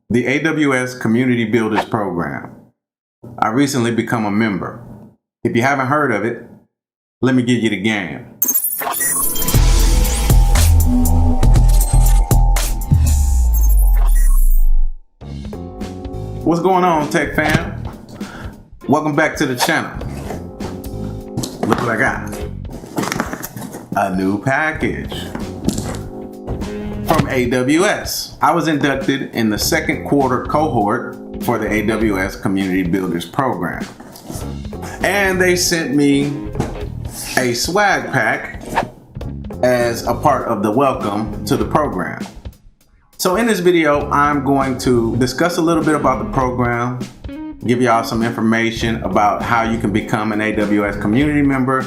the AWS Community Builders Program. I recently become a member. If you haven't heard of it, let me give you the game. What's going on, Tech fam? Welcome back to the channel. Look what I got. A new package from AWS. I was inducted in the second quarter cohort for the AWS Community Builders Program. And they sent me a swag pack as a part of the welcome to the program. So in this video, I'm going to discuss a little bit about the program, give y'all some information about how you can become an AWS community member,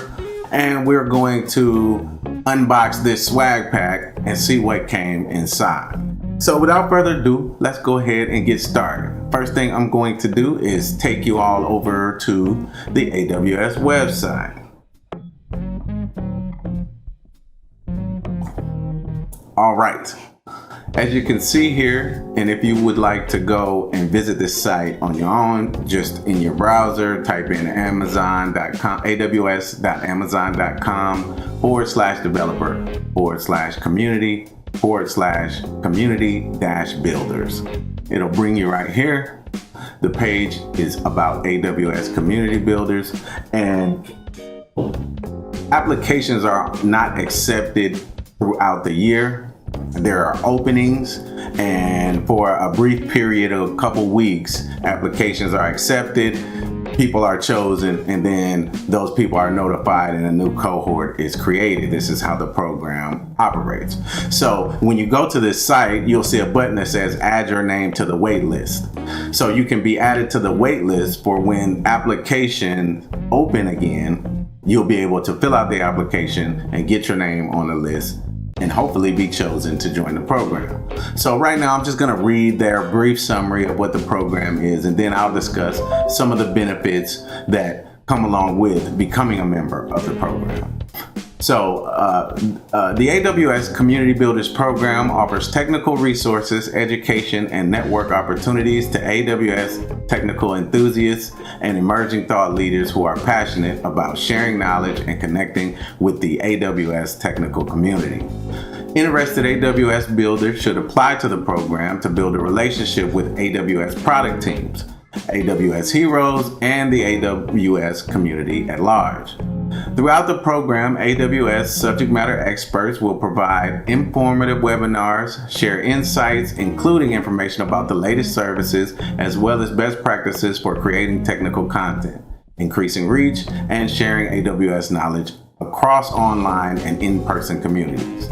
and we're going to unbox this swag pack and see what came inside. So without further ado, let's go ahead and get started. First thing I'm going to do is take you all over to the AWS website. All right. As you can see here, and if you would like to go and visit this site on your own, just in your browser, type in amazon.com, aws.amazon.com/developer/community/community-builders. It'll bring you right here. The page is about AWS Community Builders, and applications are not accepted throughout the year. There are openings, and for a brief period of a couple weeks, applications are accepted, people are chosen, and then those people are notified and a new cohort is created. This is how the program operates. So when you go to this site, you'll see a button that says add your name to the wait list. So you can be added to the wait list for when applications open again. You'll be able to fill out the application and get your name on the list and hopefully be chosen to join the program. So right now, I'm just gonna read their brief summary of what the program is, and then I'll discuss some of the benefits that come along with becoming a member of the program. So the AWS Community Builders Program offers technical resources, education, and network opportunities to AWS technical enthusiasts and emerging thought leaders who are passionate about sharing knowledge and connecting with the AWS technical community. Interested AWS builders should apply to the program to build a relationship with AWS product teams, AWS heroes, and the AWS community at large. Throughout the program, AWS subject matter experts will provide informative webinars, share insights, including information about the latest services, as well as best practices for creating technical content, increasing reach, and sharing AWS knowledge across online and in-person communities.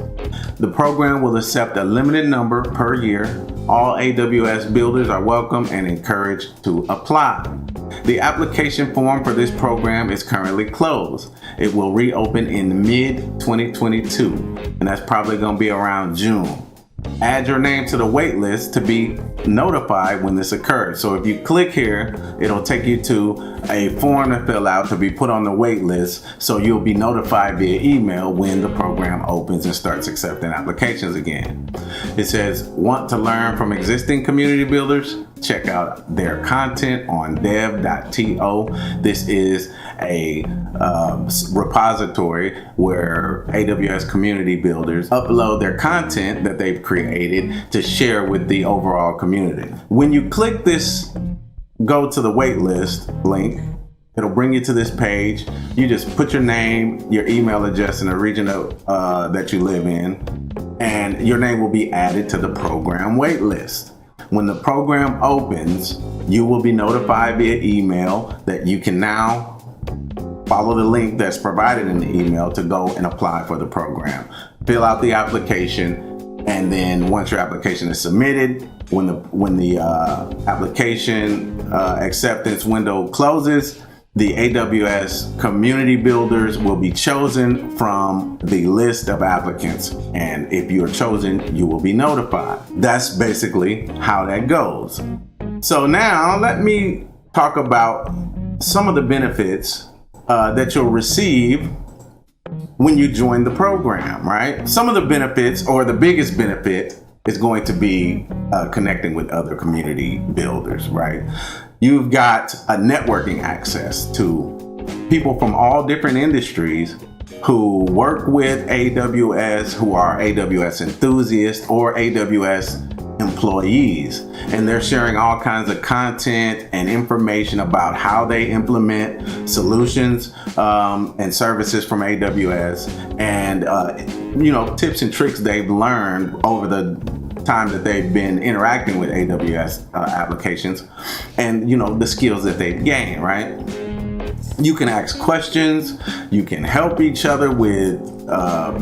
The program will accept a limited number per year. All AWS builders are welcome and encouraged to apply. The application form for this program is currently closed. It will reopen in mid-2022, and that's probably going to be around June. Add your name to the wait list to be notified when this occurs. So if you click here, it'll take you to a form to fill out to be put on the wait list, so you'll be notified via email when the program opens and starts accepting applications again. It says, want to learn from existing community builders? Check out their content on dev.to. This is a repository where AWS community builders upload their content that they've created to share with the overall community. When you click this go to the wait list link, it'll bring you to this page. You just put your name, your email address, and the region that you live in, and your name will be added to the program wait list. When the program opens, you will be notified via email that you can now follow the link that's provided in the email to go and apply for the program. Fill out the application, and then once your application is submitted, when the application acceptance window closes, the AWS community builders will be chosen from the list of applicants. And if you're chosen, you will be notified. That's basically how that goes. So now let me talk about some of the benefits that you'll receive when you join the program, right? Some of the benefits, or the biggest benefit, is going to be connecting with other community builders, right? You've got a networking access to people from all different industries who work with AWS, who are AWS enthusiasts or AWS employees, and they're sharing all kinds of content and information about how they implement solutions and services from AWS, and tips and tricks they've learned over the time that they've been interacting with AWS applications, and the skills that they've gained, right? You can ask questions, you can help each other with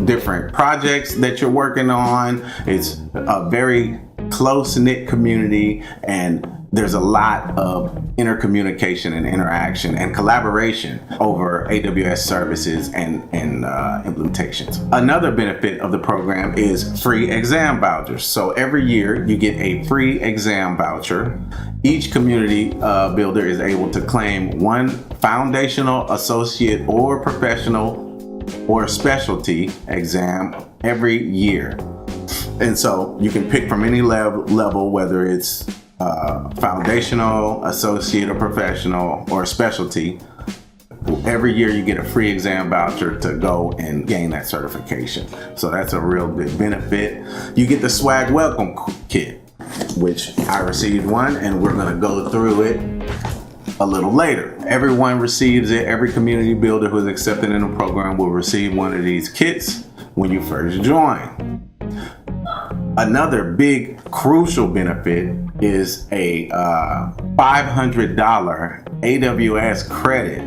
different projects that you're working on. It's a very close-knit community, and there's a lot of intercommunication and interaction and collaboration over AWS services and implementations. Another benefit of the program is free exam vouchers. So every year you get a free exam voucher. Each community builder is able to claim one foundational, associate, or professional or specialty exam every year. And so you can pick from any level, whether it's foundational, associate, or professional, or specialty. Every year you get a free exam voucher to go and gain that certification. So that's a real good benefit. You get the swag welcome kit, which I received one, and we're going to go through it a little later. Everyone receives it. Every community builder who is accepted in the program will receive one of these kits when you first join. Another big crucial benefit is a $500 AWS credit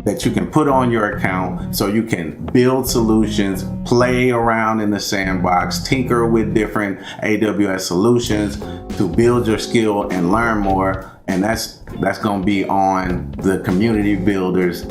that you can put on your account so you can build solutions, play around in the sandbox, tinker with different AWS solutions to build your skill and learn more. And that's going to be on the community builders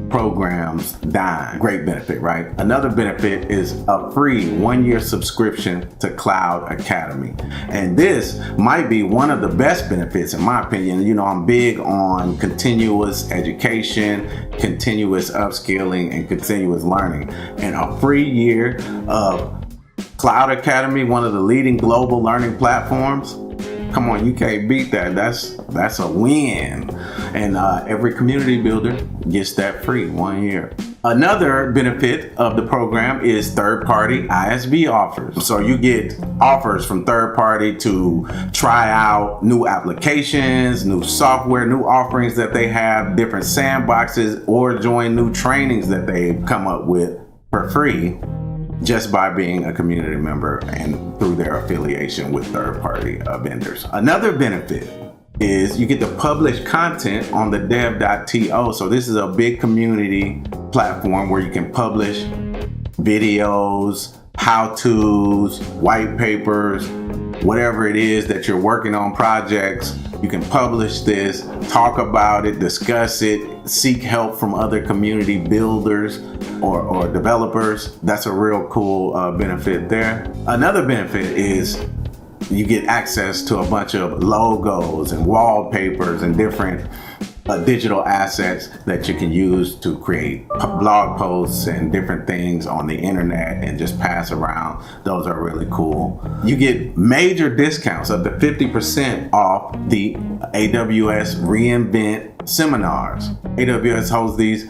program's dime. Great benefit, right? Another benefit is a free 1-year subscription to Cloud Academy. And this might be one of the best benefits in my opinion. I'm big on continuous education, continuous upskilling, and continuous learning. And a free year of Cloud Academy, one of the leading global learning platforms, come on, you can't beat that. That's a win. And every community builder gets that free 1 year. Another benefit of the program is third-party ISV offers. So you get offers from third-party to try out new applications, new software, new offerings that they have, different sandboxes, or join new trainings that they've come up with for free, just by being a community member and through their affiliation with third-party vendors. Another benefit is you get to publish content on the dev.to. So this is a big community platform where you can publish videos, how-tos, white papers, whatever it is that you're working on, projects. You can publish this, talk about it, discuss it, seek help from other community builders or developers. That's a real cool benefit there. Another benefit is you get access to a bunch of logos and wallpapers and different digital assets that you can use to create blog posts and different things on the internet and just pass around. Those are really cool. You get major discounts up to 50% off the AWS reInvent seminars. AWS holds these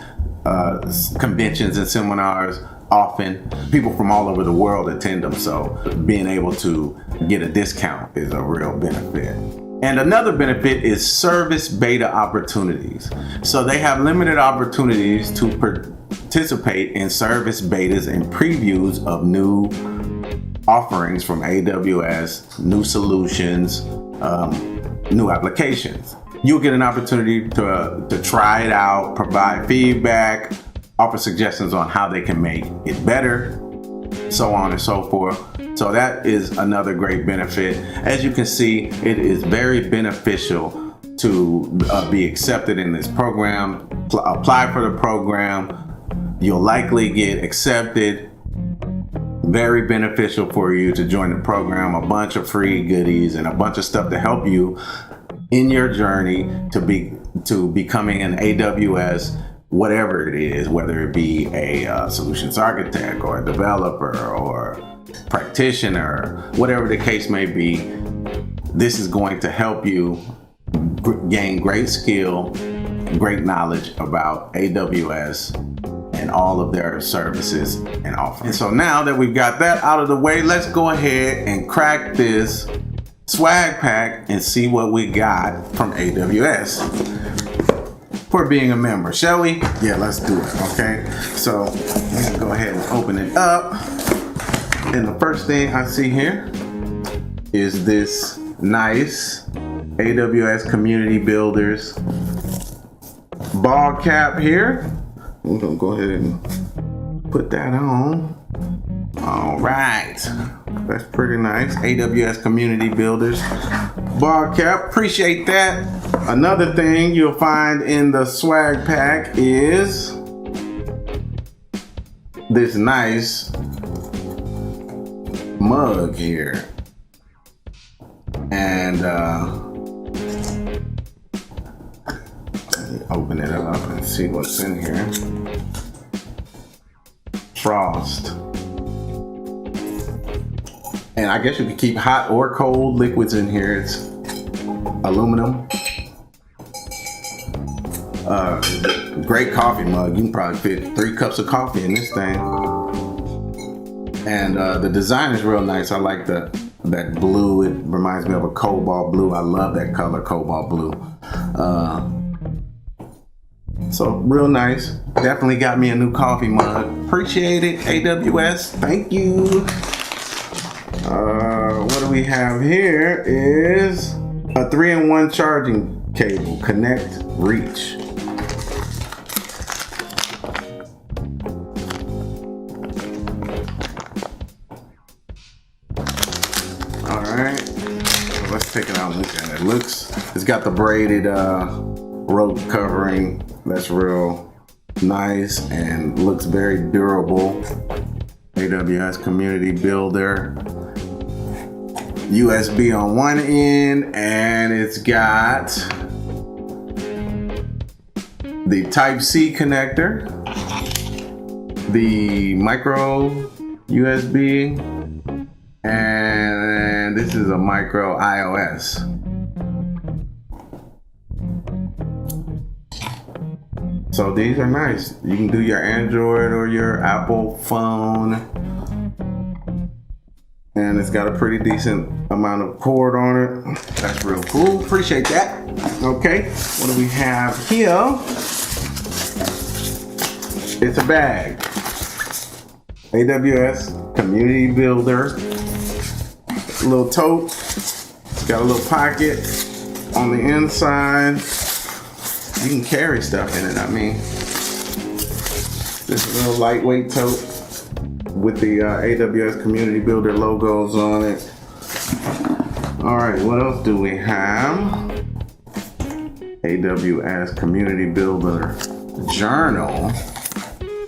conventions and seminars often. People from all over the world attend them, so being able to get a discount is a real benefit. And another benefit is service beta opportunities. So they have limited opportunities to participate in service betas and previews of new offerings from AWS, new solutions, new applications. You'll get an opportunity to try it out, provide feedback, offer suggestions on how they can make it better, so on and so forth. So that is another great benefit. As you can see, it is very beneficial to be accepted in this program. Apply for the program. You'll likely get accepted. Very beneficial for you to join the program. A bunch of free goodies and a bunch of stuff to help you in your journey to becoming an AWS, whatever it is, whether it be a solutions architect or a developer or practitioner, whatever the case may be, this is going to help you gain great skill, great knowledge about AWS and all of their services and offerings. And so now that we've got that out of the way, let's go ahead and crack this swag pack and see what we got from AWS for being a member, shall we? Yeah, let's do it, okay? So we can go ahead and open it up. And the first thing I see here is this nice AWS Community Builders ball cap here. We're gonna go ahead and put that on. All right, that's pretty nice. AWS Community Builders ball cap, appreciate that. Another thing you'll find in the swag pack is this nice mug here. And open it up and see what's in here. Frost. And I guess you can keep hot or cold liquids in here. It's aluminum. Great coffee mug. You can probably fit 3 cups of coffee in this thing. And the design is real nice. I like that blue. It reminds me of a cobalt blue. I love that color, cobalt blue. So real nice. Definitely got me a new coffee mug. Appreciate it, AWS. Thank you. What do we have here is a 3-in-1 charging cable. Connect, reach. All right, let's take it out and look at it. It's got the braided rope covering. That's real nice and looks very durable. AWS Community Builder. USB on one end, and it's got the Type-C connector, the micro USB, and this is a micro iOS. So these are nice. You can do your Android or your Apple phone. And it's got a pretty decent amount of cord on it. That's real cool. Appreciate that. Okay, what do we have here? It's a bag. AWS Community Builder. A little tote. It's got a little pocket on the inside. You can carry stuff in it. I mean, this is a little lightweight tote with the AWS Community Builder logos on it. All right, what else do we have? AWS Community Builder Journal.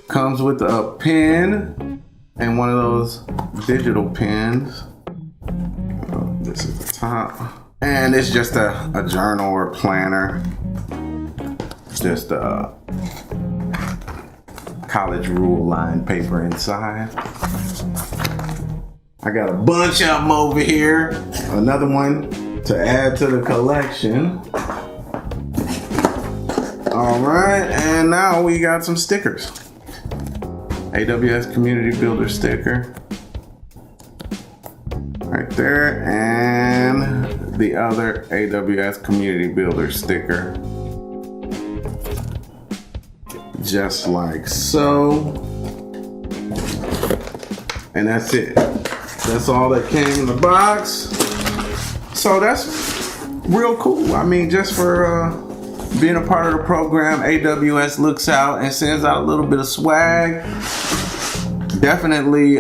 Comes with a pen and one of those digital pens. This is the top. And it's just a journal or planner. Just a college rule line paper inside. I got a bunch of them over here. Another one to add to the collection. All right, and now we got some stickers. AWS Community Builder sticker. Right there, and the other AWS Community Builder sticker. Just like so. And that's it. That's all that came in the box. So that's real cool. I mean, just for being a part of the program, AWS looks out and sends out a little bit of swag. Definitely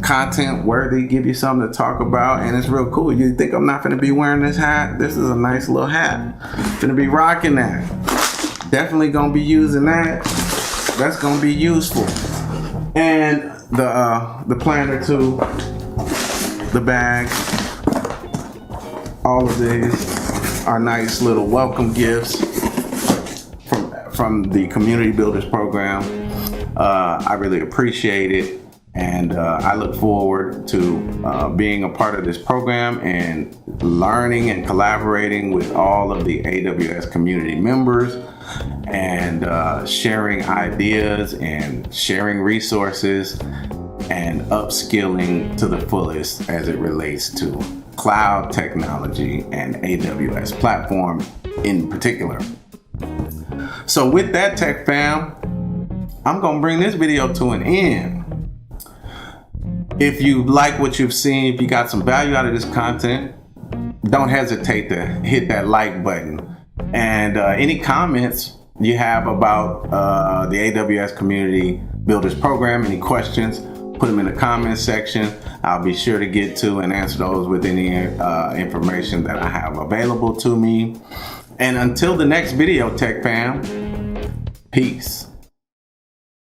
content worthy, give you something to talk about, and it's real cool. You think I'm not gonna be wearing this hat? This is a nice little hat. Gonna be rocking that. Definitely gonna be using that. That's gonna be useful. And the planner too, the bag. All of these are nice little welcome gifts from the Community Builders program. I really appreciate it, And I look forward to being a part of this program and learning and collaborating with all of the AWS community members and sharing ideas and sharing resources and upskilling to the fullest as it relates to cloud technology and AWS platform in particular. So with that, Tech Fam, I'm gonna bring this video to an end. If you like what you've seen, if you got some value out of this content, don't hesitate to hit that like button. And any comments you have about the AWS Community Builders Program, any questions, put them in the comments section. I'll be sure to get to and answer those with any information that I have available to me. And until the next video, Tech Fam, peace.